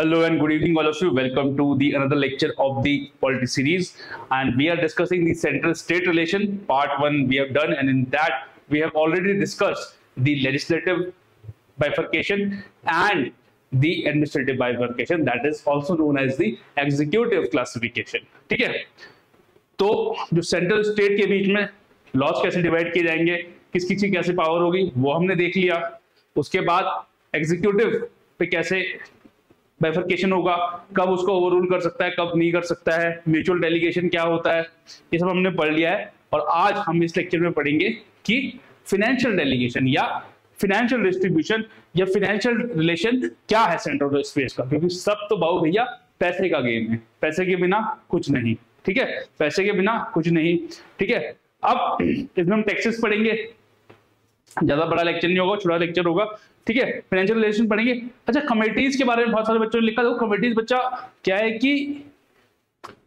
Hello and good evening, all of you. Welcome to the another lecture of the Polity series, and we are discussing the central-state relation. Part 1 we have done, and in that we have already discussed the legislative bifurcation and the administrative bifurcation, that is also known as the executive classification. ठीक है, तो जो central state के बीच में laws कैसे divide किए जाएंगे, किस किसी कैसे पावर होगी, वो हमने देख लिया. उसके बाद एग्जीक्यूटिव पे कैसे बाइफर्केशन होगा, कब उसको ओवररूल कर सकता है, कब नहीं कर सकता है, म्यूचुअल डेलीगेशन क्या होता है, ये सब हमने पढ़ लिया है. और आज हम इस लेक्चर में पढ़ेंगे कि फाइनेंशियल डेलीगेशन या फाइनेंशियल डिस्ट्रीब्यूशन या फाइनेंशियल रिलेशन क्या है सेंट्रल स्पेस का, क्योंकि सब तो बाबू भैया पैसे का गेम है, पैसे के बिना कुछ नहीं. ठीक है, पैसे के बिना कुछ नहीं. ठीक है, अब इसमें हम टैक्सेस पढ़ेंगे, ज्यादा बड़ा लेक्चर नहीं होगा, छोटा लेक्चर होगा. ठीक है, फाइनेंशियल रिलेशन पढ़ेंगे. अच्छा, कमेटीज के बारे में बहुत सारे बच्चों ने लिखा था. कमेटीज बच्चा क्या है कि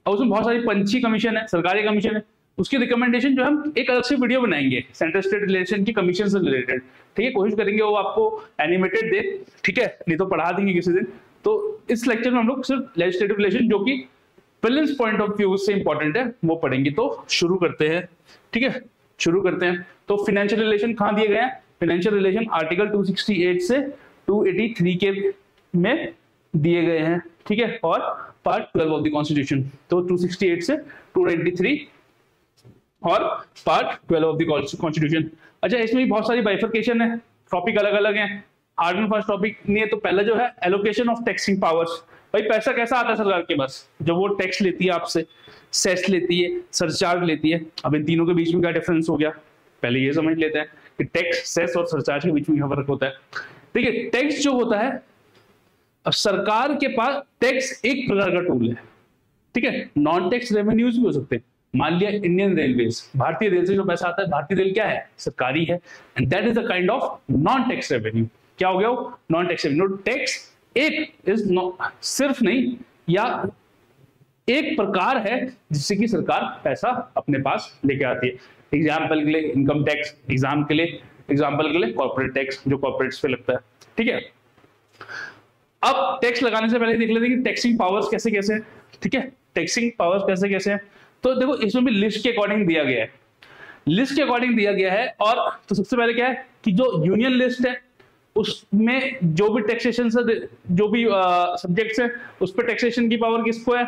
उसमें बहुत सारी पंची कमीशन है, सरकारी कमीशन है, उसकी रिकमेंडेशन जो हम एक अलग से वीडियो बनाएंगे सेंट्रल स्टेट रिलेशन की कमीशन से रिलेटेड. ठीक है, कोशिश करेंगे वो आपको एनिमेटेड दे. ठीक है, नहीं तो पढ़ा देंगे किसी दिन. तो इस लेक्चर में हम लोग सिर्फ लेजिस्लेटिव रिलेशन जो कि प्रिलिम्स पॉइंट ऑफ व्यू से इंपॉर्टेंट है वो पढ़ेंगे. तो शुरू करते हैं. ठीक है, शुरू करते हैं. तो फाइनेंशियल रिलेशन कहां दिए गए हैं? फाइनेंशियल रिलेशन आर्टिकल 268 से 283 के में दिए गए हैं. ठीक है, और पार्ट 12 ऑफ द कॉन्स्टिट्यूशन. तो 268 से 293 और पार्ट 12 ऑफ द कॉन्स्टिट्यूशन. अच्छा, इसमें भी बहुत सारी बाइफर्केशन है, टॉपिक अलग अलग हैं. हार्ड एंड फास्ट टॉपिक नहीं है. तो पहला जो है एलोकेशन ऑफ टैक्सिंग पावर्स. भाई पैसा कैसा आता है सरकार के पास? जब वो टैक्स लेती है आपसे, सेस लेती है, सरचार्ज लेती है. अब इन तीनों के बीच में क्या डिफरेंस हो गया, पहले ये समझ लेते हैं कि टैक्स, सेस और सरचार्ज के बीच में क्या फर्क होता है. देखिए, टैक्स जो होता है, अब सरकार के पास टैक्स एक प्रकार का टूल है. ठीक है, नॉन टैक्स रेवेन्यूज भी हो सकते हैं. मान लिया इंडियन रेलवेज, भारतीय रेल से जो पैसा आता है, भारतीय रेल क्या है? सरकारी है, and that is a kind of non tax revenue. क्या हो गया वो? Non tax revenue. टैक्स एक इज सिर्फ नहीं या एक प्रकार है जिससे कि सरकार पैसा अपने पास लेके आती है. एग्जाम्पल के लिए इनकम टैक्स, एग्जाम्पल के लिए कॉर्पोरेट टैक्स जो कॉर्पोरेट्स पे लगता है. ठीक है, अब टैक्स लगाने से पहले देख लेते हैं कि टैक्सिंग पावर्स कैसे कैसे हैं. ठीक है, टैक्सिंग पावर्स कैसे कैसे हैं. तो देखो, इसमें भी लिस्ट के अकॉर्डिंग दिया गया है, लिस्ट के अकॉर्डिंग दिया गया है. और तो सबसे पहले क्या है कि जो यूनियन लिस्ट है उसमें जो भी टैक्सेशन से जो भी सब्जेक्ट्स है उस पर टैक्सेशन की पावर किसको है?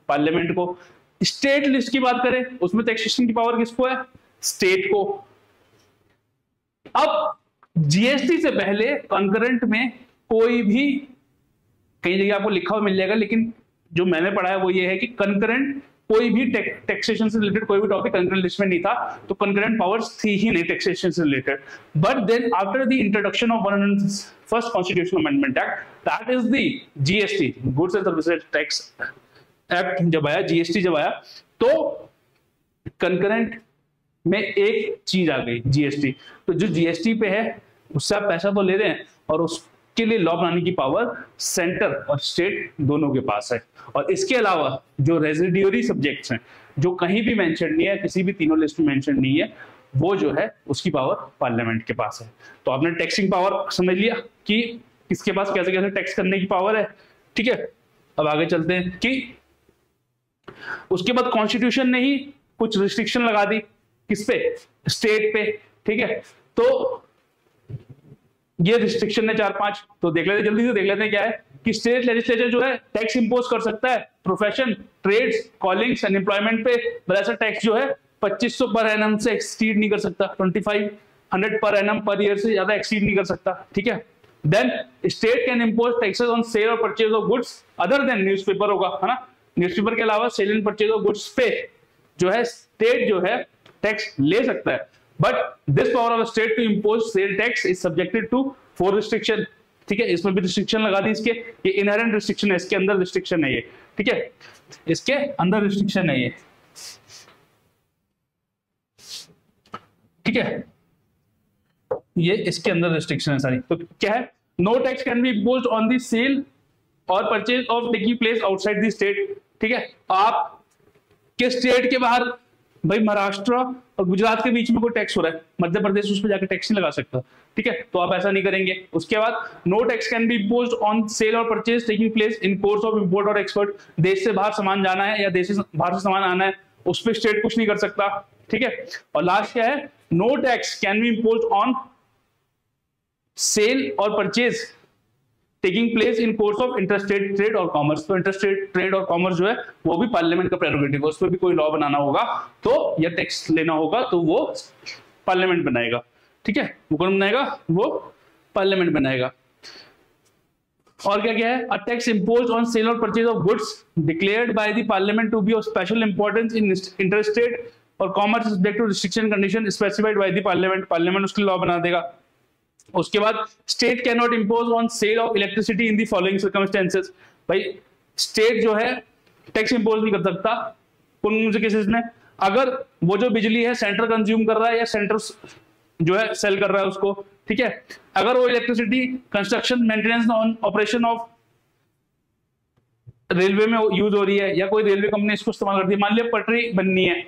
पार्लियामेंट को. स्टेट लिस्ट की बात करें उसमें टैक्सेशन की पावर किसको है? स्टेट को. अब जीएसटी से पहले कंकरेंट में कोई भी, कई जगह आपको लिखा हुआ मिल जाएगा, लेकिन जो मैंने पढ़ा है वो ये है कि कंकरेंट कोई भी टैक्सेशन से रिलेटेड कोई भी टॉपिक कंकरेंट लिस्ट में नहीं था. तो कंकरेंट पावर्स थी ही नहीं टैक्सेशन से related. But then after the introduction of 101st constitutional amendment act, that is the GST, goods and services tax act जब आया, जीएसटी जब आया, तो कंकरेंट में एक चीज आ गई, जीएसटी. तो जो जीएसटी पे है उससे आप पैसा तो ले रहे हैं, और उसके लिए लॉ बनाने की पावर सेंटर और स्टेट दोनों के पास है. और इसके अलावा जो रेजिडियरी सब्जेक्ट्स हैं जो कहीं भी मेंशन नहीं है, किसी भी तीनों लिस्ट में मेंशन नहीं है, वो जो है उसकी पावर पार्लियामेंट के पास है. तो आपने टैक्सिंग पावर समझ लिया कि किसके पास कैसे कैसे टैक्स करने की पावर है. ठीक है, अब आगे चलते हैं कि उसके बाद कॉन्स्टिट्यूशन ने ही कुछ रिस्ट्रिक्शन लगा दी. किस पे? स्टेट पे. ठीक है, तो ये रिस्ट्रिक्शन है 4-5, तो देख लेते जल्दी से, देख लेते हैं क्या है कि स्टेट लेजिस्लेचर जो है टैक्स इंपोज कर सकता है profession, trades, callings and employment पे. पर ऐसा टैक्स जो है 2500 पर एनम से एक्सीड नहीं कर सकता, 2500 पर एनम पर ईयर से ज्यादा एक्सीड नहीं कर सकता. ठीक है, then state can impose taxes on sale और purchase of goods other than newspaper होगा, है ना. न्यूज़पेपर के अलावा sale and purchase of goods पे जो है स्टेट जो है टैक्स ले सकता है. But this power of state to impose sale tax is subjected to 4 restriction. ठीक है, इसमें भी रिस्ट्रिक्शन लगा दी. इसके ये इनहेरेंट रिस्ट्रिक्शन है, इसके अंदर रिस्ट्रिक्शन है ये. ठीक है, इसके अंदर रिस्ट्रिक्शन है ये. ठीक है, ये इसके अंदर रिस्ट्रिक्शन है सारी. तो क्या है? No tax can be imposed on the sale और purchase of taking place outside the state. ठीक है, आप के स्टेट के बाहर भाई महाराष्ट्र और गुजरात के बीच में कोई टैक्स हो रहा है, मध्य प्रदेश उस पर जाकर टैक्स नहीं लगा सकता, ठीक है, तो आप ऐसा नहीं करेंगे। उसके बाद no tax can be imposed on sale और purchase taking place in course of import और एक्सपोर्ट। देश से बाहर सामान जाना है या देश से बाहर से सामान आना है, उस पर स्टेट कुछ नहीं कर सकता, ठीक है। और लास्ट क्या है, no tax can be imposed on sale और purchase taking place in course of interstate trade और कॉमर्स। तो इंटरस्टेट ट्रेड और कॉमर्स जो है वो भी पार्लियामेंट का प्रेरोगेटिव है, उस पर भी कोई लॉ बनाना होगा तो या टैक्स लेना होगा तो वो पार्लियामेंट बनाएगा, ठीक है। वो कौन बनाएगा, वो पार्लियामेंट बनाएगा। और क्या क्या है, a tax imposed on sale और purchase of goods declared by the parliament to be of special importance in interstate और commerce subject to restriction condition specified by the parliament. Parliament उसके लॉ बना देगा। उसके बाद state can not impose on sale of electricity in the following circumstances. भाई state जो है tax impose नहीं कर सकता कौन से केसेस में, अगर वो जो बिजली है सेंटर कंज्यूम कर रहा है या सेंटर जो है सेल कर रहा है उसको, ठीक है। अगर वो electricity construction maintenance operation of railway में यूज हो रही है या कोई रेलवे कंपनी इसको इस्तेमाल करती है, मान लिया पटरी बननी है,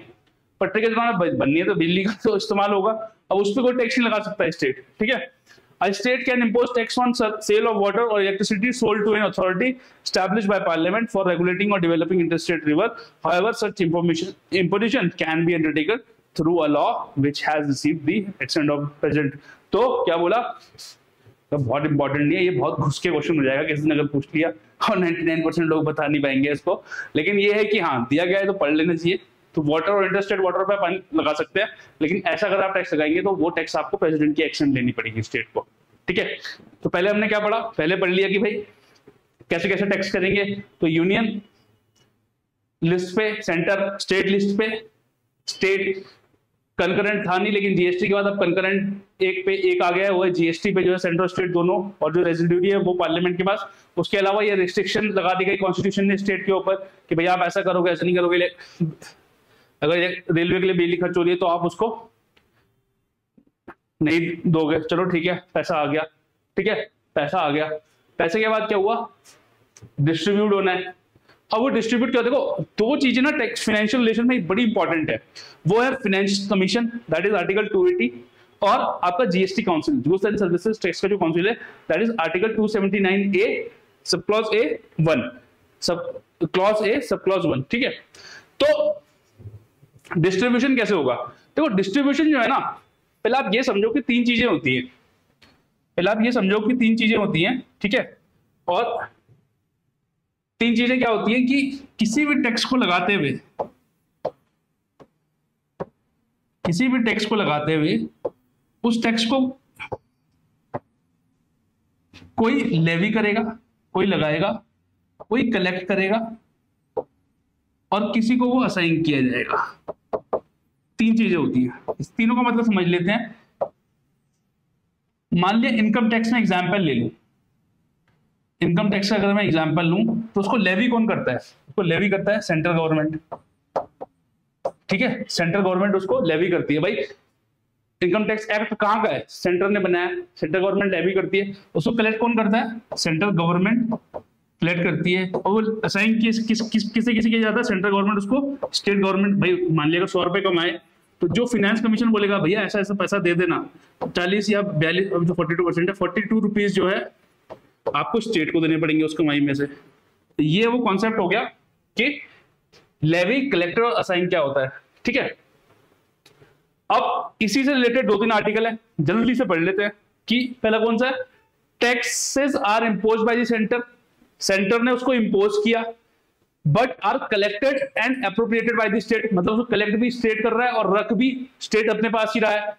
पटरी के दौरान बननी है तो बिजली का तो इस्तेमाल होगा, अब उस पर कोई टैक्स नहीं लगा सकता स्टेट, ठीक है। A state can impose tax on sale of water or electricity sold to an authority established by parliament for regulating or developing interstate river. However, such imposition can be undertaken through a law which has received the assent of president. तो क्या बोला, तो बहुत important नहीं है, ये बहुत घुस के क्वेश्चन हो जाएगा किसी ने अगर पूछ लिया और 99% लोग बता नहीं पाएंगे इसको, लेकिन ये है कि हाँ दिया गया है तो पढ़ लेना चाहिए। तो वाटर और इंटरस्टेट वाटर पे पानी लगा सकते हैं, लेकिन ऐसा अगर आप टैक्स लगाएंगे तो वो टैक्स आपको प्रेसिडेंट की एक्शन लेनी पड़ेगी स्टेट को, ठीक है। तो पहले हमने क्या पढ़ा, पहले पढ़ लिया कि भाई कैसे कैसे टैक्स करेंगे। तो यूनियन लिस्ट पे, सेंटर स्टेट लिस्ट पे, स्टेट कंकरेंट था नहीं, लेकिन जीएसटी के बाद अब कंकरेंट एक पे एक आ गया है, वो है जीएसटी पे जो है सेंट्रल स्टेट दोनों, और जो रेजिड्यूरी है वो पार्लियामेंट के पास। उसके अलावा ये रिस्ट्रिक्शन लगा दी गई कॉन्स्टिट्यूशन ने स्टेट के ऊपर कि भाई आप ऐसा करोगे ऐसा नहीं करोगे, अगर रेलवे के लिए बिजली खर्च हो रही है तो आप उसको नहीं दोगे, चलो ठीक है पैसा आ गया, ठीक है पैसा आ गया। पैसे के बाद क्या हुआ, डिस्ट्रीब्यूट होना है। अब वो डिस्ट्रीब्यूट क्या, देखो दो चीजें ना टैक्स फाइनेंशियल रिलेशन में बड़ी इंपॉर्टेंट है, वो है finance commission that is article 280 और आपका GST council goods and services tax का जो काउंसिल है that is article 279A sub clause A 1 sub clause A sub clause 1, ठीक है। तो डिस्ट्रीब्यूशन कैसे होगा, देखो डिस्ट्रीब्यूशन जो है ना, पहले आप ये समझो कि तीन चीजें होती है, पहले आप ये समझो कि तीन चीजें होती हैं, ठीक है। और तीन चीजें क्या होती हैं कि किसी भी टैक्स को लगाते हुए, किसी भी टैक्स को लगाते हुए उस टैक्स को कोई लेवी करेगा, कोई लगाएगा, कोई कलेक्ट करेगा और किसी को वो असाइन किया जाएगा। तीन चीजें होती हैं, इस तीनों का मतलब समझ लेते हैं। मान लिया इनकम टैक्स में एग्जांपल ले लूं, इनकम टैक्स का अगर मैं एग्जांपल लूं तो उसको लेवी कौन करता है, उसको लेवी करता है सेंट्रल गवर्नमेंट, ठीक है। सेंट्रल गवर्नमेंट उसको लेवी करती है। भाई इनकम टैक्स एक्ट कहां का है, सेंटर ने बनाया, सेंट्रल गवर्नमेंट लेवी करती है। उसको कलेक्ट कौन करता है, सेंट्रल गवर्नमेंट कलेक्ट करती है। और वो असाइन किसे किया जाता है, सेंट्रल गवर्नमेंट उसको स्टेट गवर्नमेंट। भाई मान लिया 100 रुपए कमाए तो जो फाइनेंस कमीशन बोलेगा भैया ऐसा ऐसा पैसा दे देना, 40 या 42 जो 42% है, 42 रुपीज जो है आपको स्टेट को देने पड़ेंगे उस कमाई में से। ये वो कॉन्सेप्ट हो गया कि लेवी, कलेक्टर और असाइन क्या होता है, ठीक है। अब इसी से रिलेटेड 2-3 आर्टिकल है, जल्दी से पढ़ लेते हैं कि पहला कौन सा है, taxes are imposed by the centre, centre ने उसको इम्पोज किया, but are collected and appropriated by the state, मतलब उसको कलेक्ट भी स्टेट कर रहा है और रख भी स्टेट अपने पास ही रहा है।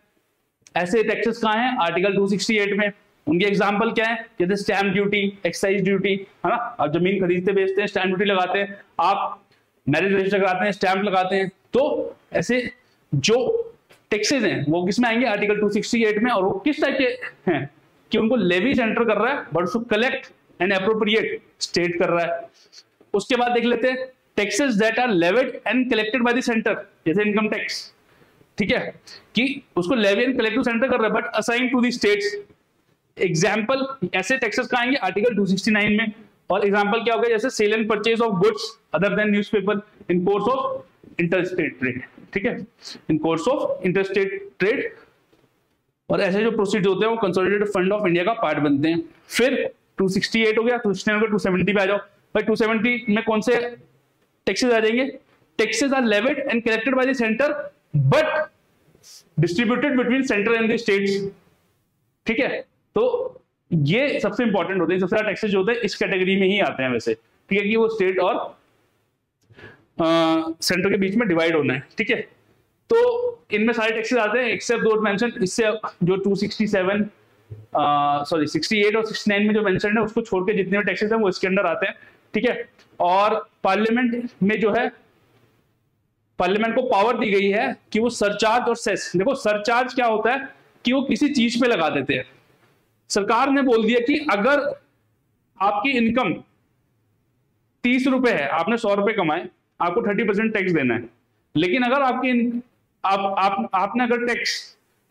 ऐसे टैक्सेस कहां हैं, आर्टिकल 268 में। उनके एग्जांपल क्या है, जैसे स्टैंप ड्यूटी, एक्साइज ड्यूटी, है ना, आप जमीन खरीदते बेचते हैं स्टैंप ड्यूटी लगाते हैं, आप मैरिज रजिस्टर कराते हैं स्टैंप लगाते हैं। तो ऐसे जो टैक्सेस हैं वो किसमें आएंगे, आर्टिकल 268 में। और वो किस टाइप के हैं कि उनको लेवी सेंटर कर रहा है बट उसको कलेक्ट एंड अप्रोप्रिएट स्टेट कर रहा है। उसके बाद देख लेते हैं taxes that are levied and collected by the centre, जैसे इनकम टैक्स, ठीक है, कि उसको लेवी एंड कलेक्ट सेंटर कर रहा है but assign to the states. Example ऐसे टैक्सेस कहां आएंगे, आर्टिकल 269 में। और एग्जांपल क्या हो गया, जैसे sale and purchase of goods other than newspaper in course of interstate trade, ठीक है, in course of interstate trade. और ऐसे जो प्रोसीड होते हैं वो कंसोलिडेटेड फंड ऑफ इंडिया का पार्ट बनते हैं। फिर 268 हो गया, 269 हो गया, 270 पे आ जाओ भाई। 270 में कौन से टैक्सेस आ जाएंगे? Taxes are levied and collected by the centre but distributed between centre and the states. ठीक है, तो ये सबसे इंपॉर्टेंट होते हैं, सबसे ज्यादा टैक्सेस जो होते हैं इस कैटेगरी में ही आते हैं वैसे। ठीक है, कि वो स्टेट और सेंटर के बीच में डिवाइड होना है। ठीक है, तो इनमें सारे टैक्सेस आते हैं एक्सेप्ट दो मेंशन, इससे जो 267 68 और 69 में जो मेंशन है उसको छोड़ के जितने भी टैक्सेस हैं वो इसके अंदर आते हैं। ठीक है, और पार्लियामेंट में जो है, पार्लियामेंट को पावर दी गई है कि वो सरचार्ज और सेस, देखो सरचार्ज क्या होता है कि वो किसी चीज पे लगा देते हैं। सरकार ने बोल दिया कि अगर आपकी इनकम 30 रुपए है, आपने 100 रुपए कमाए, आपको 30% टैक्स देना है। लेकिन अगर आपकी आपने अगर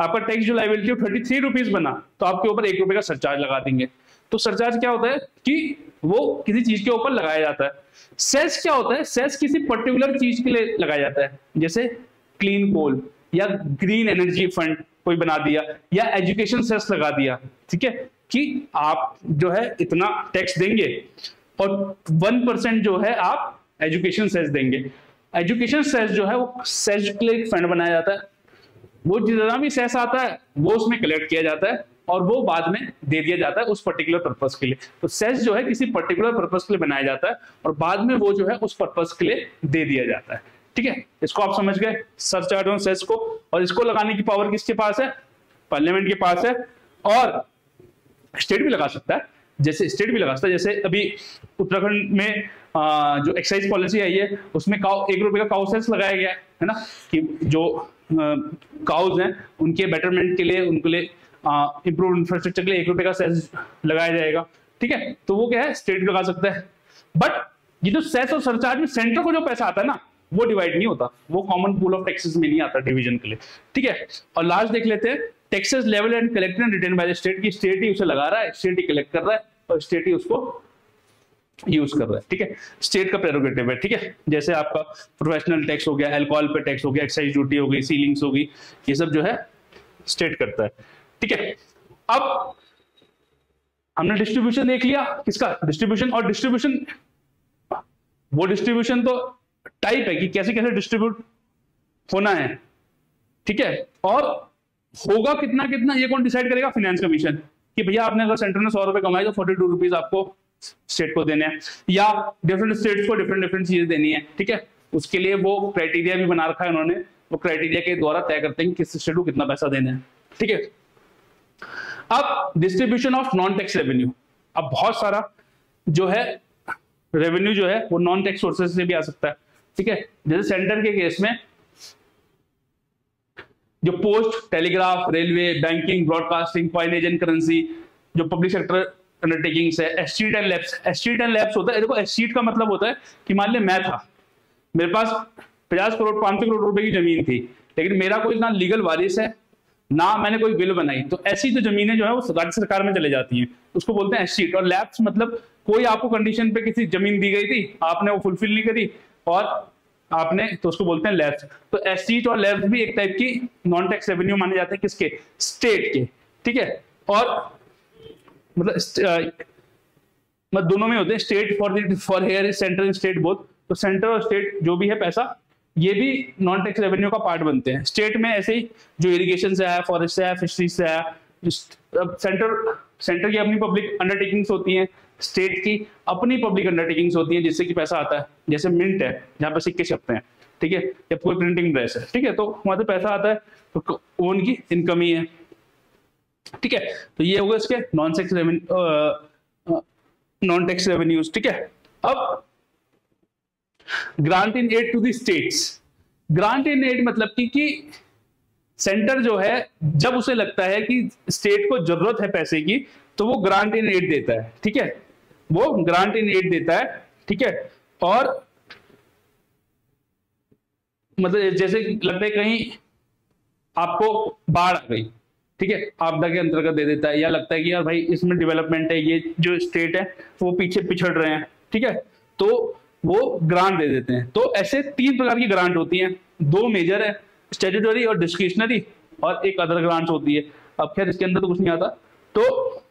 आपका टैक्स जो लायबिलिटी है 33 रुपीज बना तो आपके ऊपर 1 रुपए का सरचार्ज लगा देंगे। तो सरचार्ज क्या होता है कि वो किसी चीज के ऊपर लगाया जाता है। सेस क्या होता है? सेस किसी पर्टिकुलर चीज के लिए लगाया जाता है, जैसे क्लीन कोल या ग्रीन एनर्जी फंड कोई बना दिया, या एजुकेशन सेस लगा दिया। ठीक है, कि आप जो है इतना टैक्स देंगे और 1% जो है आप एजुकेशन सेस देंगे। एजुकेशन सेस जो है वो सेस के लिए फंड बनाया जाता है, वो जितना भी सेस आता है वो उसमें कलेक्ट किया जाता है और वो बाद में दे दिया जाता है उस पर्टिकुलर पर्पस के लिए। तो सेस जो है किसी पर्टिकुलर पर्पस के लिए बनाया जाता है और बाद में वो जो है उस पर्पस के लिए दे दिया जाता है। ठीक है, इसको आप समझ गए सरचार्ज और सेस को। और इसको लगाने की पावर किसके पास है? पार्लियामेंट के पास है। और स्टेट भी लगा सकता है, जैसे स्टेट भी लगा सकता है, जैसे अभी उत्तराखंड में जो एक्साइज पॉलिसी आई है उसमें 1 रुपए का काउ सेस लगाया गया है ना, कि जो काउज हैं उनके बेटरमेंट के लिए, उनके लिए इंप्रूव इंफ्रास्ट्रक्चर के लिए 1 रुपए का सेस लगाया जाएगा। ठीक है, तो वो क्या है, स्टेट लगा सकता है। बट ये जो सेस और सरचार्ज में सेंटर को जो पैसा आता है ना वो डिवाइड नहीं होता, वो कॉमन पूल ऑफ टैक्सेस में नहीं आता डिवीजन के लिए। ठीक है, और लास्ट देख लेते हैं, taxes level and collected and written by the state, की स्टेट ही उसे लगा रहा है, स्टेट ही कलेक्ट कर रहा है और स्टेट ही उसको यूज कर रहा है। ठीक है, स्टेट का प्रेरोगेटिव है। ठीक है, जैसे आपका प्रोफेशनल टैक्स हो गया, अल्कोहल पे टैक्स हो गया, एक्साइज ड्यूटी हो गई, सीलिंग्स होगी, ये सब जो है स्टेट करता है। ठीक है, अब हमने डिस्ट्रीब्यूशन देख लिया, किसका डिस्ट्रीब्यूशन, और डिस्ट्रीब्यूशन वो डिस्ट्रीब्यूशन तो टाइप है कि कैसे कैसे डिस्ट्रीब्यूट होना है। ठीक है, और होगा कितना कितना ये कौन डिसाइड करेगा? फाइनेंस कमीशन, कि भैया आपने अगर सेंटर ने 100 रुपए कमाए तो 42 रुपीज आपको स्टेट को देने हैं, या डिफरेंट स्टेट्स को डिफरेंट डिफरेंट चीजें देनी है। ठीक है, उसके लिए वो क्राइटेरिया भी बना रखा है उन्होंने, वो क्राइटेरिया के द्वारा तय करते हैं कि किस स्टेट को कितना पैसा देना है। ठीक है, अब distribution of non tax revenue. अब बहुत सारा जो है रेवेन्यू जो है वो नॉन टैक्स सोर्सेज से भी आ सकता है। ठीक है, जैसे सेंटर के केस में जो post, telegraph, railway, banking, broadcasting, coinage and currency, जो पब्लिक सेक्टर अंडरटेकिंग्स है, एस्टीट एंड लैब्स। एस्टीट एंड लैब्स होता है, देखो एस्टीट का मतलब होता है कि मान लिया मैं था, मेरे पास 50 करोड़ 500 करोड़ रुपए की जमीन थी, लेकिन मेरा कोई ना लीगल वारिस है ना मैंने कोई बिल बनाई, तो ऐसी जो जमीनें जो है वो राज्य सरकार में चले जाती हैं, उसको बोलते हैं एस्टीट। और लैब्स मतलब कोई आपको कंडीशन पे किसी जमीन दी गई थी, आपने वो फुलफिल नहीं करी और आपने, तो उसको बोलते हैं लैब्स। तो एस्टीट और लैब्स भी एक टाइप की नॉन टैक्स रेवेन्यू माने जाते हैं, किसके? स्टेट के। ठीक है, और मतलब दोनों में होते हैं, state for here centre and state both. तो सेंटर और स्टेट जो भी है पैसा, ये भी नॉन टैक्स रेवेन्यू का पार्ट बनते हैं। स्टेट में ऐसे ही जो इरिगेशन से आया, फॉरेस्ट से आया, फिशरीज से आया, सेंटर की अपनी पब्लिक अंडरटेकिंग्स होती हैं, स्टेट की अपनी पब्लिक अंडरटेकिंग्स होती हैं जिससे कि पैसा आता है। जैसे मिंट है जहां पर सिक्के छपते हैं, ठीक है, या कोई प्रिंटिंग प्रेस है, ठीक है, तो वहां से पैसा आता है, तो वो उनकी इनकम ही है। ठीक है, तो ये होगा इसके नॉन टैक्स रेवेन्यूज। ठीक है, अब grant in aid to the states. Grant in aid मतलब कि सेंटर जो है जब उसे लगता है कि स्टेट को जरूरत है पैसे की, तो वो ग्रांट इन एड देता है। ठीक है, वो ग्रांट इन एड देता है। ठीक है, और मतलब जैसे लगता है कहीं आपको बाढ़ आ गई, ठीक है, आपदा के अंतर्गत दे देता है, या लगता है कि यार भाई इसमें डेवलपमेंट है, ये जो स्टेट है वो पीछे पिछड़ रहे हैं, ठीक है, तो वो ग्रांट दे देते हैं। तो ऐसे 3 प्रकार की ग्रांट होती हैं, दो मेजर है, स्टैट्यूटरी और डिस्क्रिशनरी, और एक अदर ग्रांट्स होती है। अब खैर इसके अंदर तो कुछ नहीं आता। तो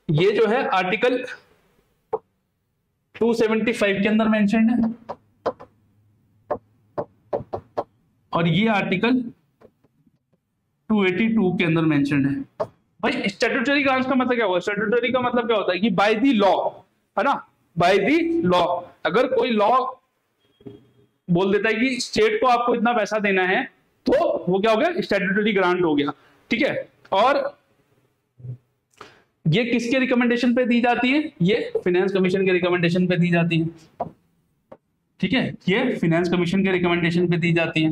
ये जो है आर्टिकल 275 के अंदर मेंशन है, और ये आर्टिकल 282 के अंदर मेंशन है। भाई स्टैट्यूटरी ग्रांट्स का मतलब क्या होगा? स्टैट्यूटरी का मतलब क्या होता है कि बाय द लॉ, है ना, बाय द लॉ। अगर कोई लॉ बोल देता है कि स्टेट को आपको इतना पैसा देना है, तो वो क्या हो गया? स्टैट्यूटरी ग्रांट हो गया, ठीक है। और ये किसके रिकमेंडेशन पे दी जाती है? ये फाइनेंस कमीशन के रिकमेंडेशन पे दी जाती है, ठीक है। ये फाइनेंस कमीशन के रिकमेंडेशन पे दी जाती है,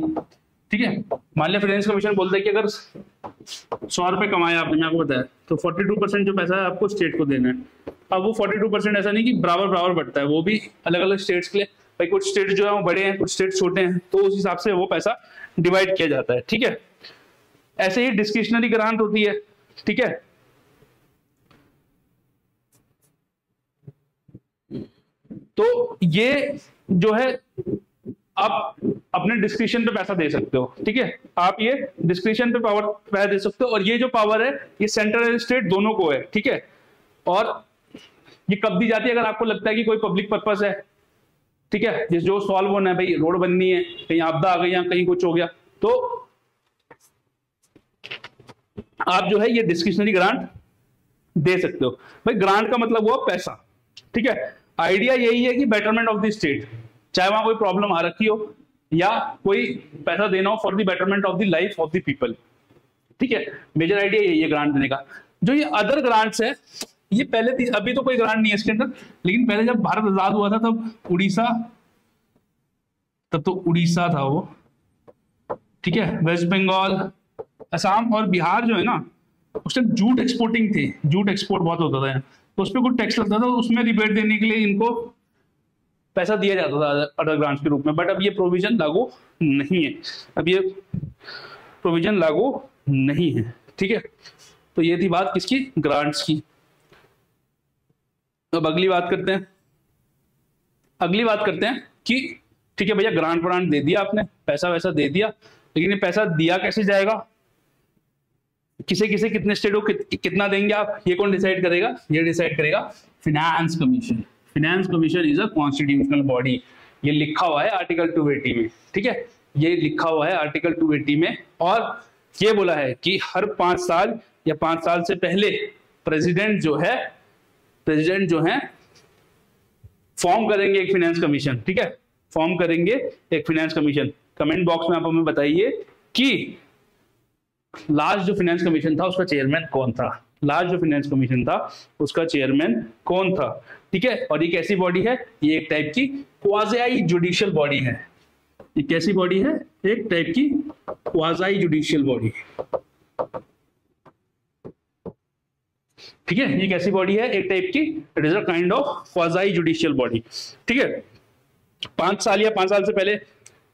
ठीक है। मान लिया फाइनेंस कमीशन बोलता है कि अगर 100 रुपए कमाया आपने, आपको बताया, तो 42% जो पैसा है आपको स्टेट को देना है। अब वो 42% ऐसा नहीं कि बराबर बराबर बढ़ता है, वो भी अलग अलग स्टेट्स के लिए, भाई कुछ स्टेट जो है वो बड़े हैं, कुछ स्टेट छोटे हैं, तो उस हिसाब से वो पैसा डिवाइड किया जाता है, ठीक है। ऐसे ही डिस्क्रिशनरी ग्रांट होती है, ठीक है। तो ये जो है आप अपने डिस्क्रिशन पे पैसा दे सकते हो, ठीक है। आप ये डिस्क्रिशन पे पावर पैसा दे सकते हो, और ये जो पावर है ये सेंट्रल एंड स्टेट दोनों को है, ठीक है। और ये कब दी जाती है? अगर आपको लगता है कि कोई पब्लिक पर्पस है, ठीक है, जिस जो सॉल्व होना है, भाई रोड बननी है, कहीं आपदा आ गई या कहीं कुछ हो गया, तो आप जो है ये डिस्क्रिशनरी ग्रांट दे सकते हो। भाई ग्रांट का मतलब हुआ पैसा, ठीक है। आइडिया यही है कि बेटरमेंट ऑफ द स्टेट, चाहे वहां कोई प्रॉब्लम आ रखी हो या कोई पैसा देना हो for the betterment of the life of the people, ठीक है। मेजर आइडिया यही है ग्रांट देने का। जो ये अदर ग्रांट्स है, ये पहले थी, अभी तो कोई ग्रांट नहीं है इसके अंदर, लेकिन पहले जब भारत आजाद हुआ था तब तो उड़ीसा था वो, ठीक है, वेस्ट बंगाल, असम और बिहार जो है ना, उस टाइम जूट एक्सपोर्टिंग थे, जूट एक्सपोर्ट बहुत होता था, तो उस पर कुछ टैक्स लगता था, उसमें रिबेट देने के लिए इनको पैसा दिया जाता था अदर ग्रांट्स के रूप में। बट अब ये प्रोविजन लागू नहीं है, अब ये प्रोविजन लागू नहीं है, ठीक है। तो ये थी बात किसकी? ग्रांट्स की। अब अगली बात करते हैं, कि ठीक है भैया ग्रांट व्रांट दे दिया आपने, पैसा वैसा दे दिया, लेकिन ये पैसा दिया कैसे जाएगा, किसे किसे कितने स्टेट को कितना देंगे आप, ये कौन डिसाइड करेगा? ये डिसाइड करेगा finance commission. Finance commission is a constitutional body, ये लिखा हुआ है आर्टिकल 280 में, ठीक है, ये लिखा हुआ है आर्टिकल 280 में। और ये बोला है कि हर 5 साल या 5 साल से पहले प्रेसिडेंट जो है फॉर्म करेंगे एक फाइनेंस कमीशन, ठीक है, फॉर्म करेंगे एक फाइनेंस कमीशन। कमेंट बॉक्स में आप हमें बताइए कि लास्ट जो फाइनेंस कमीशन था उसका चेयरमैन कौन था, लास्ट जो फाइनेंस कमीशन था उसका चेयरमैन कौन था, ठीक है। और ये कैसी बॉडी है? ये एक टाइप की क्वाज़ी जुडिशियल बॉडी है। ये कैसी बॉडी है? एक टाइप की क्वाज़ी जुडिशियल बॉडी, ठीक है। ये कैसी बॉडी है? एक टाइप की, it is a kind of quasi judicial body, ठीक है। 5 साल या 5 साल से पहले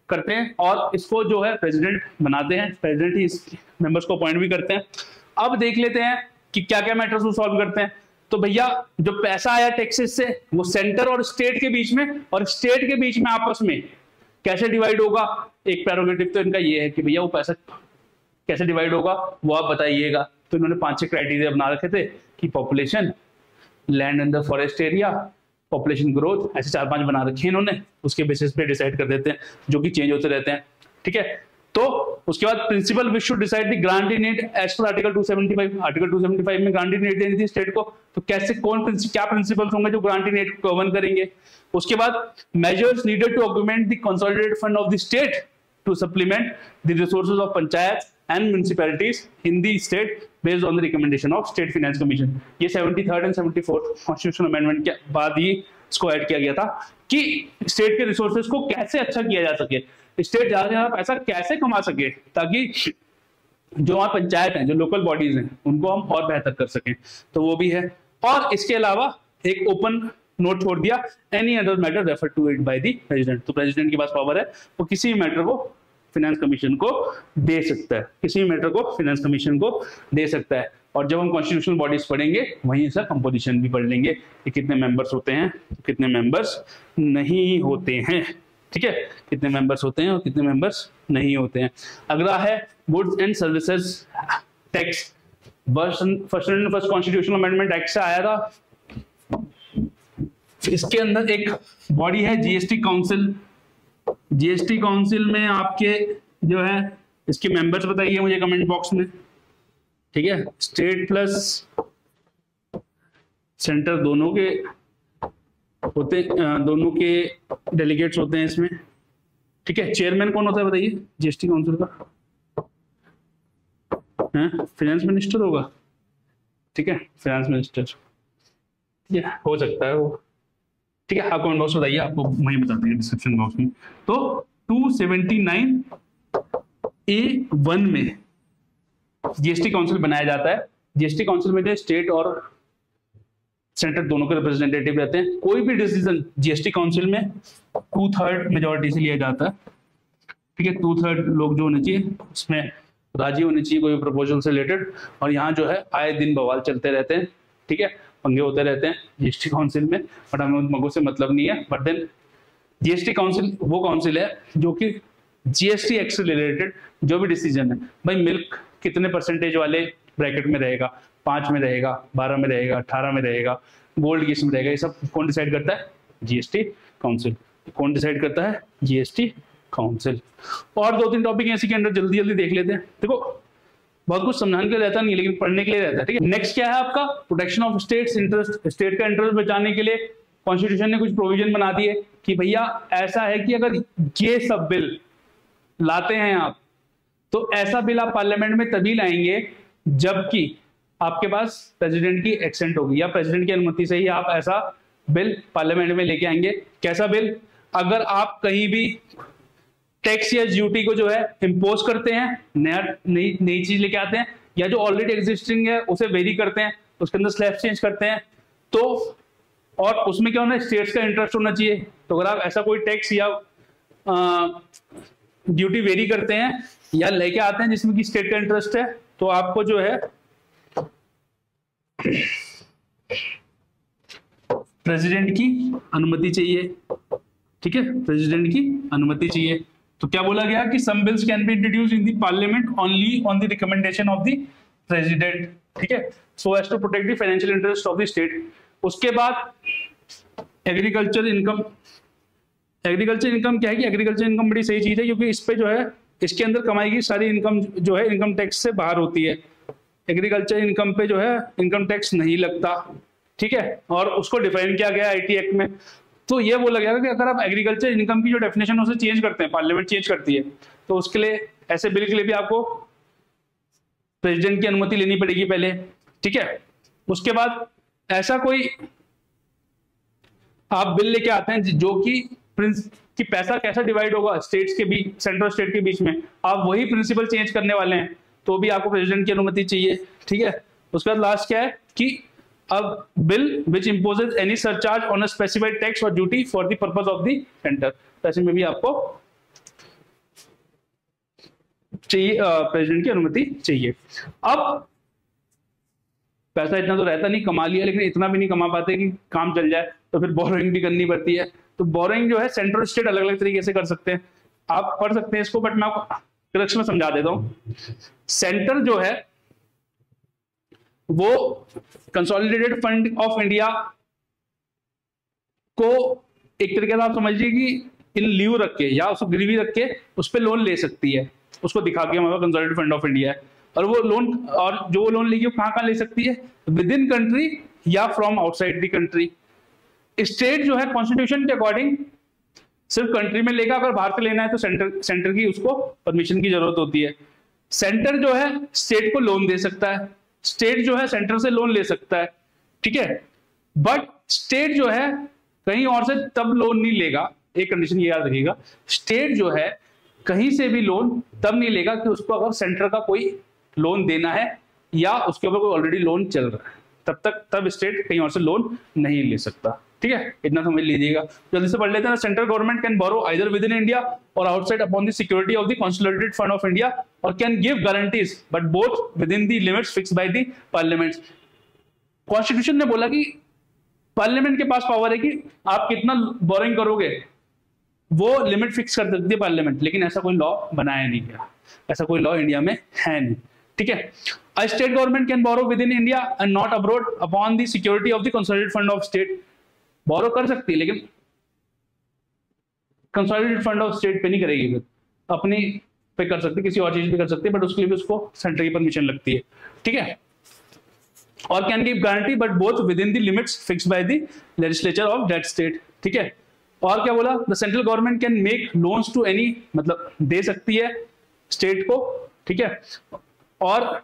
करते हैं, और इसको जो है प्रेसिडेंट बनाते हैं, प्रेसिडेंट ही इस मेंबर्स को अपॉइंट भी करते हैं। अब देख लेते हैं कि क्या क्या मैटर्स वो सॉल्व करते हैं। तो भैया जो पैसा आया टैक्सेस से, वो सेंटर और स्टेट के बीच में और स्टेट के बीच में आपस में कैसे डिवाइड होगा? एक प्रेरोगेटिव तो इनका ये है कि भैया वो पैसा कैसे डिवाइड होगा वो आप बताइएगा। तो इन्होंने 5-6 क्राइटेरिया बना रखे थे कि population, land and the forest area, population growth, ऐसे 4-5 बना रखे हैं इन्होंने, उसके बेसिस पे डिसाइड कर देते हैं, जो कि चेंज होते रहते हैं, ठीक है। तो उसके बाद principle which should decide the grant in need as per article 275। Article 275 में ग्रांट इन नीड देनी थी स्टेट को, तो कैसे क्या प्रिंसिपल्स होंगे जो ग्रांट इन नीड को गवर्न करेंगे। उसके बाद measures needed to augment the consolidated fund of the state to supplement the resources of panchayat and municipalities in the state based on the recommendation of state finance commission। ये 73rd and 74th constitutional amendment के बाद ही इसको add किया गया था कि state के resources को कैसे अच्छा किया जा सके, स्टेट ज्यादा से ज्यादा पैसा कैसे कमा सके, ताकि जो वहाँ पंचायत हैं, जो लोकल बॉडीज हैं, उनको हम और बेहतर कर सकें। तो वो भी है। और इसके अलावा एक ओपन नोट छोड़ दिया, any other matter refer to it by the president. तो प्रेसिडेंट के पास पावर है, वो किसी भी मैटर को फाइनेंस कमीशन को दे सकता है, किसी मैटर को फाइनेंस कमीशन को दे सकता है। और जब हम कॉन्स्टिट्यूशनल बॉडीज पढ़ेंगे वहीं से कंपोजिशन भी पढ़ लेंगे कि कितने मेंबर्स होते हैं, कितने मेंबर्स नहीं होते हैं, ठीक है, कितने मेंबर्स होते हैं और कितने मेंबर्स नहीं होते हैं। अगला है goods and services tax. First constitutional amendment act से आया था। इसके अंदर एक बॉडी है जीएसटी काउंसिल। जीएसटी काउंसिल में आपके जो है इसके मेंबर्स बताइए मुझे कमेंट बॉक्स में, ठीक है। स्टेट प्लस सेंटर दोनों के होते, दोनों के डेलीगेट्स होते हैं इसमें, ठीक है। चेयरमैन कौन होता है बताइए जीएसटी काउंसिल का? फाइनेंस मिनिस्टर होगा, ठीक है, फाइनेंस मिनिस्टर, ठीक है, हो सकता है वो, ठीक है। आप कमेंट बॉक्स बताइए, आपको वही बताते हैं डिस्क्रिप्शन बॉक्स में। तो 279A1 में जीएसटी काउंसिल बनाया जाता है। जीएसटी काउंसिल में स्टेट और सेंटर दोनों के रिप्रेजेंटेटिव रहते हैं। कोई भी डिसीजन जीएसटी काउंसिल में 2/3 मेजोरिटी से लिया जाता है, ठीक है। 2/3 लोग जो होने चाहिए उसमें राजी होने चाहिए कोई प्रपोजल से रिलेटेड। और यहाँ जो है आए दिन बवाल चलते रहते हैं, ठीक है, पंगे होते रहते हैं जीएसटी काउंसिल में, बट हमें उन पंगों से मतलब नहीं है। बट देन जीएसटी काउंसिल वो काउंसिल है जो कि जीएसटी एक्ट से रिलेटेड जो भी डिसीजन है, भाई मिल्क कितने परसेंटेज वाले ब्रैकेट में रहेगा, 5 में रहेगा, 12 में रहेगा, 18 में रहेगा, गोल्ड किस में रहेगा, ये सब कौन डिसाइड करता है? GST council. कौन डिसाइड करता है? GST council. और 2-3 टॉपिक ऐसे के अंदर जल्दी जल्दी देख लेते हैं। देखो बहुत कुछ समझाने के लिए रहता नहीं, लेकिन पढ़ने के लिए रहता है, ठीक है। नेक्स्ट क्या है आपका? Protection of states interest. State का इंटरेस्ट बचाने के लिए कॉन्स्टिट्यूशन ने कुछ प्रोविजन बना दिए कि भैया ऐसा है कि अगर ये सब बिल लाते हैं आप, तो ऐसा बिल आप पार्लियामेंट में तभी लाएंगे जबकि आपके पास प्रेसिडेंट की एक्सेंट होगी, या प्रेसिडेंट की अनुमति से ही आप ऐसा बिल पार्लियामेंट में लेके आएंगे। कैसा बिल? अगर आप कहीं भी टैक्स या ड्यूटी को जो है इंपोज करते हैं, नई चीज लेके आते हैं, या जो ऑलरेडी एग्जिस्टिंग है उसे वेरी करते हैं, उसके अंदर स्लैब चेंज करते हैं, तो और उसमें क्या होना है? स्टेट्स का इंटरेस्ट होना चाहिए। तो अगर आप ऐसा कोई टैक्स या ड्यूटी वेरी करते हैं या लेके आते हैं जिसमें कि स्टेट का इंटरेस्ट है, तो आपको जो है प्रेसिडेंट की अनुमति चाहिए, ठीक है, प्रेसिडेंट की अनुमति चाहिए। तो क्या बोला गया कि some bills can be introduced in the parliament only on the recommendation of the president, ठीक है, so as to protect the financial interest of the state. उसके बाद एग्रीकल्चर इनकम। एग्रीकल्चर इनकम क्या है कि एग्रीकल्चर इनकम बड़ी सही चीज है, क्योंकि इस पे जो है इसके अंदर कमाई की सारी इनकम जो है इनकम टैक्स से बाहर होती है। एग्रीकल्चर इनकम पे जो है इनकम टैक्स नहीं लगता, ठीक है, और उसको डिफाइन किया गया आईटी एक्ट में। तो ये बोला गया कि अगर आप एग्रीकल्चर इनकम की जो डेफिनेशन उसे चेंज करते हैं, पार्लियामेंट चेंज करती है, तो उसके लिए ऐसे बिल के लिए भी आपको प्रेसिडेंट की अनुमति लेनी पड़ेगी पहले, ठीक है। उसके बाद ऐसा कोई आप बिल लेके आते हैं जो कि पैसा कैसा डिवाइड होगा स्टेट्स के बीच, सेंट्रल स्टेट के बीच में, आप वही प्रिंसिपल चेंज करने वाले हैं, तो भी आपको प्रेसिडेंट की अनुमति चाहिए, ठीक है। उसके बाद लास्ट क्या है कि अब bill which imposes any surcharge on a specified tax और duty for the purpose of the centre, ऐसे में भी आपको चाहिए, प्रेसिडेंट की अनुमति चाहिए। अब पैसा इतना तो रहता नहीं, कमा लिया, लेकिन इतना भी नहीं कमा पाते कि काम चल जाए, तो फिर बोरोइंग भी करनी पड़ती है। तो बोरोइंग जो है सेंट्रल स्टेट अलग अलग तरीके से कर सकते हैं, आप पढ़ सकते हैं इसको, बट मैं आपको करेक्शन में समझा देता हूं। सेंटर जो है वो कंसोलिडेटेड फंड ऑफ इंडिया को एक तरीके से आप समझिए कि इन लीव रख के या उसको गिरवी रख के उस पर लोन ले सकती है, उसको दिखा के हमारा कंसोलिडेटेड फंड ऑफ इंडिया है। और वो लोन, और जो वो लोन लेगी वो कहाँ ले सकती है? विद इन कंट्री या from outside the country. State जो है कॉन्स्टिट्यूशन के अकॉर्डिंग सिर्फ कंट्री में लेगा, अगर बाहर से लेना है तो सेंटर की उसको परमिशन की जरूरत होती है। सेंटर जो है स्टेट को लोन दे सकता है, स्टेट जो है सेंटर से लोन ले सकता है, ठीक है, बट स्टेट जो है कहीं और से तब लोन नहीं लेगा। एक कंडीशन ये याद रखिएगा, स्टेट जो है कहीं से भी लोन तब नहीं लेगा कि उसको अगर सेंटर का कोई लोन देना है या उसके ऊपर कोई ऑलरेडी लोन चल रहा है, तब स्टेट कहीं और से लोन नहीं ले सकता, ठीक है, इतना समझ लीजिएगा। जल्दी से पढ़ लेते हैं। Central government can borrow either within India और outside upon the security of the consolidated fund of India और can give guarantees but both within the limits fixed by the parliament. Constitution ने बोला कि parliament के पास power है कि आप कितना बोरिंग करोगे, वो लिमिट फिक्स कर सकती है पार्लियामेंट, लेकिन ऐसा कोई लॉ बनाया नहीं गया, ऐसा कोई लॉ इंडिया में है नहीं, ठीक है। A state government can borrow within India and not abroad upon the security of the consolidated fund of state. Borrow कर सकती है लेकिन कंसोलिडेटेड फंड ऑफ स्टेट पे नहीं करेगी, फिर अपनी पे कर सकती है, किसी और चीज पे कर सकती है, बट उसके लिए भी उसको सेंटर की परमिशन लगती है, ठीक है। और can give guarantee but both within the limits fixed by the legislature of that state, ठीक है। और क्या बोला, the central government can make loans to any, मतलब दे सकती है स्टेट को, ठीक है। और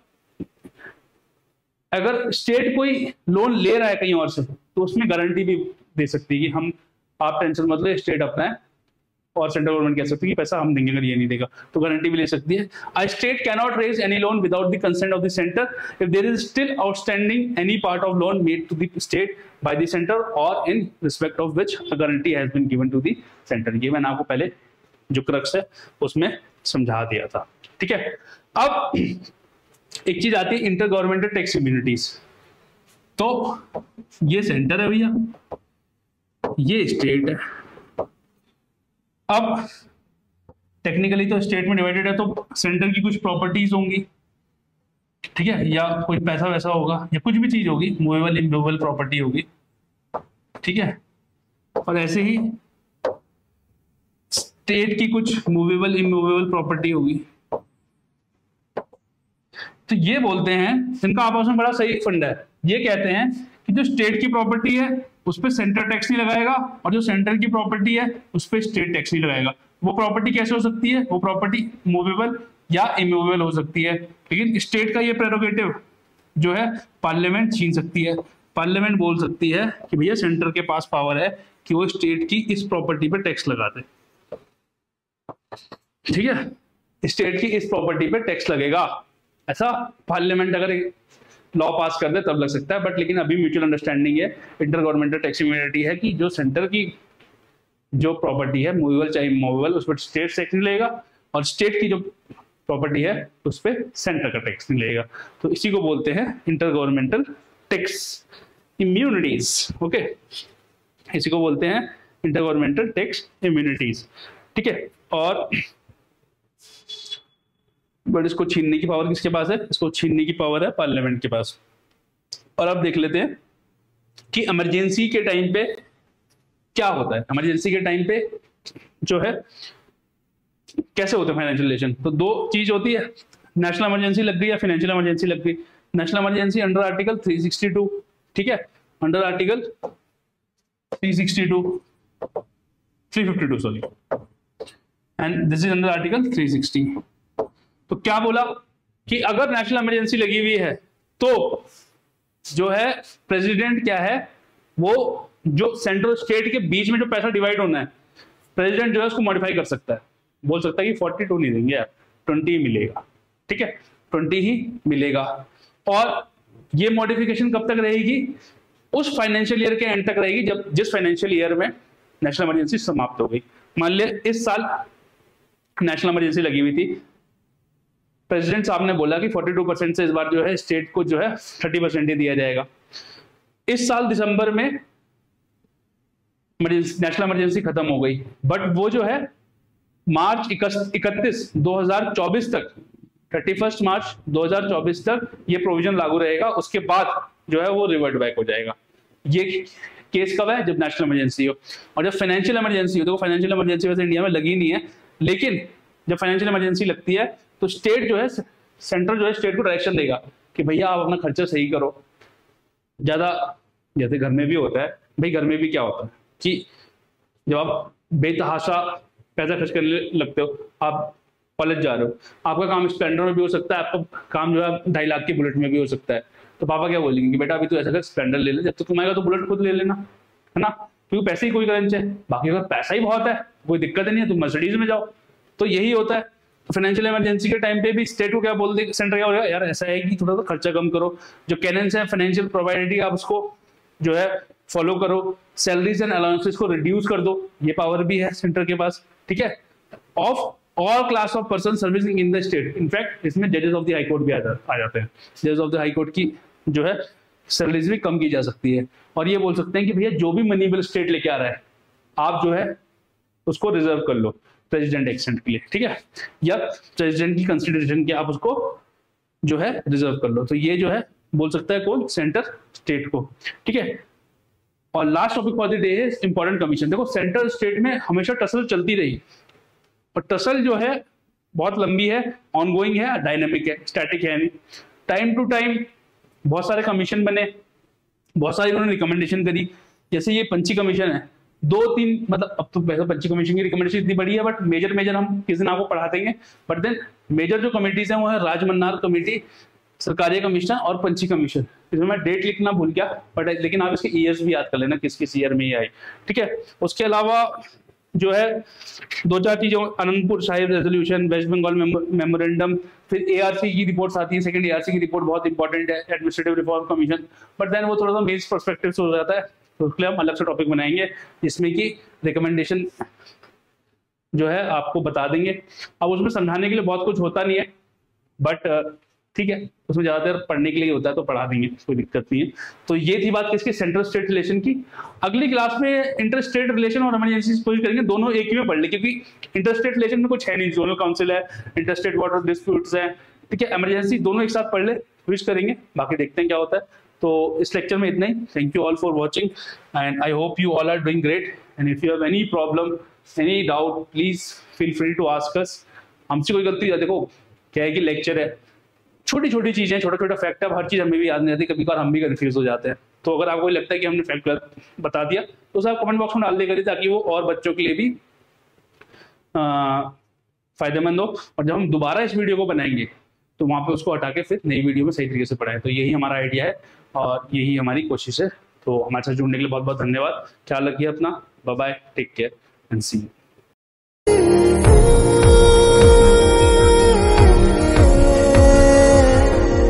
अगर स्टेट कोई लोन ले रहा है कहीं और से तो उसमें गारंटी भी दे सकती है कि हम, आप टेंशन मत लो, स्टेट अपना है, और सेंट्रल गवर्नमेंट कह सकती है कि पैसा हम देंगे अगर ये नहीं देगा, तो गारंटी भी ले सकती है। A state can not raise any loan without the consent of the centre if there is still outstanding any part of loan made to the state by the centre और in respect of which a guarantee has been given to the centre. ये मैंने आपको पहले जो crux है उसमें समझा दिया था, ठीक है। अब एक चीज आती है इंटर गवर्नमेंटल टैक्स इम्यूनिटीज। तो ये सेंटर है भैया, ये स्टेट है। अब टेक्निकली तो स्टेट में डिवाइडेड है, तो सेंटर की कुछ प्रॉपर्टीज होंगी, ठीक है, या कोई पैसा वैसा होगा, या कुछ भी चीज होगी, मूवेबल इमूवेबल प्रॉपर्टी होगी, ठीक है। और ऐसे ही स्टेट की कुछ मूवेबल इमूवेबल प्रॉपर्टी होगी। तो ये बोलते हैं, इनका आपस में बड़ा सही फंड है। ये कहते हैं कि जो स्टेट की प्रॉपर्टी है उस पर सेंटर टैक्स नहीं लगाएगा, और जो सेंटर की प्रॉपर्टी है उस पर स्टेट टैक्स नहीं लगाएगा। वो प्रॉपर्टी कैसे हो सकती है, वो प्रॉपर्टी मूवेबल या इमूवेबल हो सकती है, लेकिन स्टेट का ये प्रेरोगेटिव जो है पार्लियामेंट छीन सकती है। पार्लियामेंट बोल सकती है कि भैया सेंटर के पास पावर है कि वो स्टेट की इस प्रॉपर्टी पे टैक्स लगा दे, ठीक है, स्टेट की इस प्रॉपर्टी पे टैक्स लगेगा। ऐसा पार्लियामेंट अगर लॉ पास कर दे तब लग सकता है, बट लेकिन अभी म्यूचुअल अंडरस्टैंडिंग है, इंटर गवर्नमेंटल टैक्स इम्यूनिटी है कि जो सेंटर की जो प्रॉपर्टी है मूवेबल चाहे इमूवेबल उस पर स्टेट टैक्स नहीं लगेगा, और स्टेट की जो प्रॉपर्टी है उस पर सेंटर का टैक्स नहीं लगेगा। तो इसी को बोलते हैं inter governmental tax immunities, okay, इसी को बोलते हैं इंटर गवर्नमेंटल टैक्स इम्यूनिटीज, ठीक है। और बट इसको छीनने की पावर किसके पास है, इसको छीनने की पावर है पार्लियामेंट के पास। और अब देख लेते हैं कि इमरजेंसी के टाइम पे क्या होता है। इमरजेंसी के टाइम पे जो है कैसे होते हैं फाइनेंशियल रिलेशन। तो दो चीज होती है, नेशनल इमरजेंसी लग गई या फाइनेंशियल इमरजेंसी लग गई। नेशनल इमरजेंसी अंडर आर्टिकल 362, ठीक है, under article 352 sorry, and this is under article 360। तो क्या बोला कि अगर नेशनल इमरजेंसी लगी हुई है तो जो है प्रेसिडेंट क्या है, वो जो सेंट्रल स्टेट के बीच में जो पैसा डिवाइड होना है, प्रेसिडेंट जो है उसको मॉडिफाई कर सकता है, बोल सकता है कि 42 नहीं देंगे यार, 20 ही मिलेगा, ठीक है, 20 ही मिलेगा। और ये मॉडिफिकेशन कब तक रहेगी, उस फाइनेंशियल ईयर के एंड तक रहेगी जब जिस फाइनेंशियल ईयर में नेशनल इमरजेंसी समाप्त हो गई। मान लिया इस साल नेशनल इमरजेंसी लगी हुई थी, प्रेसिडेंट साहब ने बोला कि 42% से इस बार जो है स्टेट को जो है 30% ही दिया जाएगा। इस साल दिसंबर में नेशनल इमरजेंसी खत्म हो गई, बट वो जो है मार्च 31 2024 तक, 31 मार्च 2024 तक ये प्रोविजन लागू रहेगा। उसके बाद जो है वो रिवर्ट बैक हो जाएगा। ये केस कब है, जब नेशनल इमरजेंसी हो। और जब फाइनेंशियल इमरजेंसी हो, तो फाइनेंशियल इमरजेंसी वैसे इंडिया में लगी नहीं है, लेकिन जब फाइनेंशियल इमरजेंसी लगती है तो स्टेट जो है, सेंटर जो है स्टेट को डायरेक्शन देगा कि भैया आप अपना खर्चा सही करो। ज्यादा जैसे घर में भी होता है, भाई घर में भी क्या होता है कि जब आप बेतहाशा पैसा खर्च करने लगते हो, आप कॉलेज जा रहे हो, आपका काम स्प्लेंडर में भी हो सकता है, आपका काम जो है 2.5 लाख की बुलेट में भी हो सकता है। तो पापा क्या बोलेंगे कि बेटा अभी तो ऐसा कर स्प्लेंडर ले ले, जब तक तुम्हारा तो बुलेट खुद ले लेना, है ना, क्योंकि पैसे ही कोई करंच है। बाकी अगर पैसा ही बहुत है कोई दिक्कत नहीं है, तुम मर्सिडीज में जाओ। तो यही होता है। तो फाइनेंशियल इमरजेंसी के टाइम पे भी स्टेट को क्या बोल दे, सेंटर क्या बोलेगा, यार ऐसा है कि थोड़ा सा खर्चा कम करो, जो कैनेंस है फाइनेंशियल प्रोवाइडिटी आप उसको जो है फॉलो करो, सैलरीज एंड अलाउंसेस को रिड्यूस कर दो, ये पावर भी है सेंटर के पास, ठीक है। Of all class of person servicing in the state, in fact इसमें जजेस ऑफ द हाई कोर्ट भी आ जाते हैं। जजेस ऑफ द हाई कोर्ट की जो है सैलरीज भी कम की जा सकती है। और ये बोल सकते हैं कि भैया जो भी मनी बिल स्टेट लेके आ रहा है, आप जो है उसको रिजर्व कर लो प्रेसिडेंट एक्सेंट के लिए, ठीक है, या प्रेसिडेंट की कंसिडरेशन के आप उसको जो है रिजर्व कर लो। तो ये जो है बोल सकता है कौन, सेंटर स्टेट को, ठीक है। और last topic for the day है इंपॉर्टेंट कमीशन। देखो सेंटर स्टेट में हमेशा टसल चलती रही, और टसल जो है बहुत लंबी है, ऑनगोइंग है, डायनेमिक है, स्टैटिक है नहीं। टाइम टू टाइम बहुत सारे कमीशन बने, बहुत सारी उन्होंने रिकमेंडेशन करी। जैसे ये पंची कमीशन है, 2-3 मतलब अब तो वैसे पंची कमीशन की रिकमेंडेशन इतनी बड़ी है, बट मेजर हम किस दिन आपको पढ़ा देंगे। बट देन मेजर जो कमिटीज हैं वो है राजमन्नार कमेटी, सरकारी कमीशन और पंची कमीशन। इसमें मैं डेट लिखना भूल गया, बट लेकिन आप इसके ईयर्स भी याद कर लेना किस किस ईयर में ये आई, ठीक है। उसके अलावा जो है 2-4 चीजें, Anandpur Sahib resolution, West Bengal memorandum, फिर एआरसी की रिपोर्ट्स आती है। सेकंड एआरसी की रिपोर्ट बहुत इंपॉर्टेंट है, administrative reform commission, but then वो थोड़ा सा मेज पर्सपेक्टिव से हो जाता है, तो उसके लिए हम अलग से टॉपिक बनाएंगे जिसमें कि रिकमेंडेशन जो है आपको बता देंगे। अब उसमें समझाने के लिए बहुत कुछ होता नहीं है, बट ठीक है, उसमें ज्यादातर पढ़ने के लिए होता है, तो पढ़ा देंगे, कोई दिक्कत नहीं है। तो ये थी बात किसकी, सेंट्रल स्टेट रिलेशन की। अगली क्लास में इंटर स्टेट रिलेशन और इमरजेंसी कोशिश करेंगे दोनों एक ही में पढ़ ले, क्योंकि इंटर स्टेट रिलेशन में कुछ है नहीं, जोनल काउंसिल है, इंटर स्टेट वाटर डिस्प्यूट्स है, ठीक है। इमरजेंसी दोनों एक साथ पढ़ ले, कोशिश करेंगे, बाकी देखते हैं क्या होता है। तो इस लेक्चर में इतना ही। Thank you all for watching and I hope you all are doing great, and if you have any problem, any doubt, please feel free to ask us. हमसे कोई गलती है, देखो क्या है कि लेक्चर है, छोटी छोटी चीजें, छोटा छोटा फैक्ट है, हर चीज हमें भी याद नहीं आती, कभी कभार हम भी कंफ्यूज हो जाते हैं। तो अगर आपको लगता है कि हमने फैक्ट गलत बता दिया तो उसे आप कमेंट बॉक्स में डाल दिया करिए, ताकि वो और बच्चों के लिए भी फायदेमंद हो। और जब हम दोबारा इस वीडियो को बनाएंगे तो वहां पे उसको हटा के फिर नई वीडियो में सही तरीके से पढ़ाएं। तो यही हमारा आइडिया है और यही हमारी कोशिश है। तो हमारे साथ जुड़ने के लिए बहुत बहुत धन्यवाद। ख्याल रखिए अपना, bye bye, take care and see you.